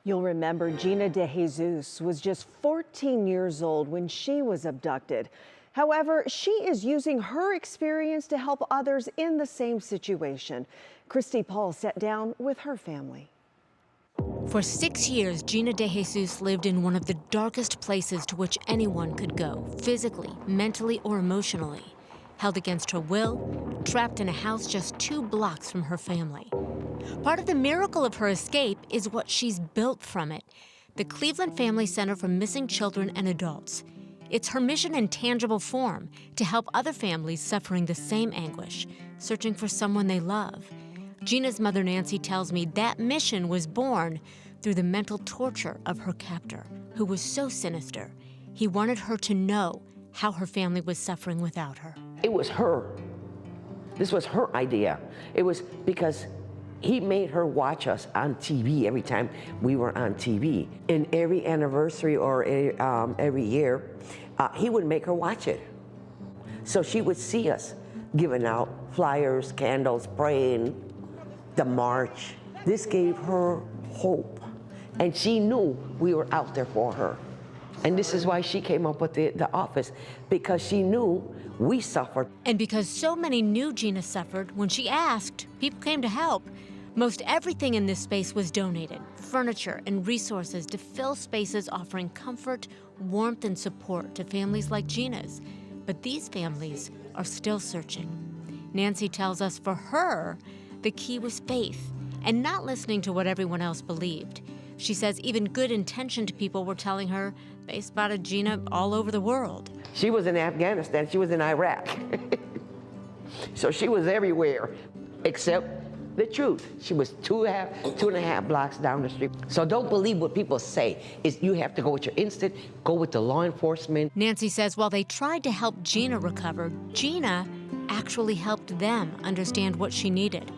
You'll remember Gina DeJesus was just 14 years old when she was abducted. However, she is using her experience to help others in the same situation. Christy Paul sat down with her family. For 6 years, Gina DeJesus lived in one of the darkest places to which anyone could go, physically, mentally, or emotionally. Held against her will, trapped in a house just 2 blocks from her family. Part of the miracle of her escape is what she's built from it, the Cleveland Family Center for Missing Children and Adults. It's her mission in tangible form to help other families suffering the same anguish, searching for someone they love. Gina's mother, Nancy, tells me that mission was born through the mental torture of her captor, who was so sinister. He wanted her to know how her family was suffering without her. It was her. This was her idea. It was because he made her watch us on TV every time we were on TV. In every anniversary or every year, he would make her watch it. So she would see us giving out flyers, candles, praying, the march. This gave her hope. And she knew we were out there for her. And this is why she came up with the office, because she knew we suffered. And because so many knew Gina suffered, when she asked, people came to help. Most everything in this space was donated, furniture and resources to fill spaces offering comfort, warmth, and support to families like Gina's. But these families are still searching. Nancy tells us for her, the key was faith and not listening to what everyone else believed. She says even good-intentioned people were telling her they spotted Gina all over the world. She was in Afghanistan, she was in Iraq. So she was everywhere, except the truth. She was two and a half blocks down the street. So don't believe what people say. You have to go with your instinct, go with the law enforcement. Nancy says while they tried to help Gina recover, Gina actually helped them understand what she needed.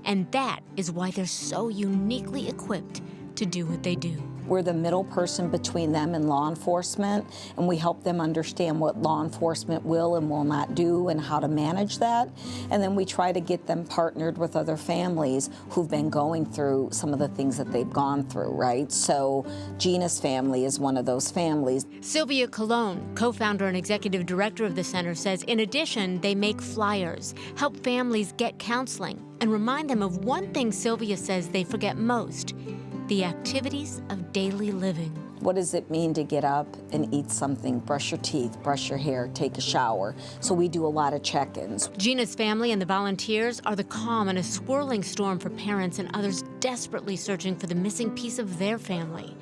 And that is why they're so uniquely equipped to do what they do. We're the middle person between them and law enforcement, and we help them understand what law enforcement will and will not do and how to manage that. And then we try to get them partnered with other families who've been going through some of the things that they've gone through, right? So Gina's family is one of those families. Sylvia Colon, co-founder and executive director of the center, says in addition, they make flyers, help families get counseling, and remind them of one thing Sylvia says they forget most: the activities of daily living. What does it mean to get up and eat something, brush your teeth, brush your hair, take a shower? So we do a lot of check-ins. Gina's family and the volunteers are the calm in a swirling storm for parents and others desperately searching for the missing piece of their family.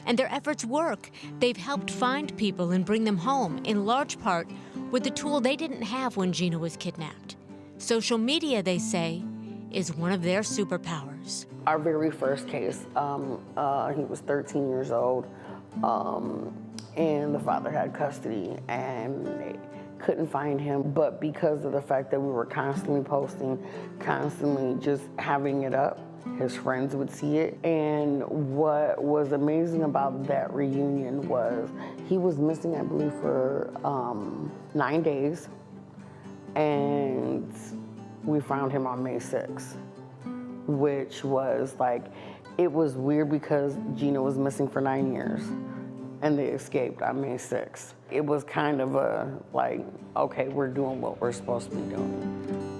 And their efforts work. They've helped find people and bring them home, in large part with the tool they didn't have when Gina was kidnapped. Social media, they say, is one of their superpowers. Our very first case, he was 13 years old, and the father had custody, and they couldn't find him. But because of the fact that we were constantly posting, constantly just having it up, his friends would see it. And what was amazing about that reunion was he was missing, I believe, for 9 days, and we found him on May 6th, which was like, it was weird because Gina was missing for 9 years and they escaped on May 6th. It was kind of a like, okay, we're doing what we're supposed to be doing.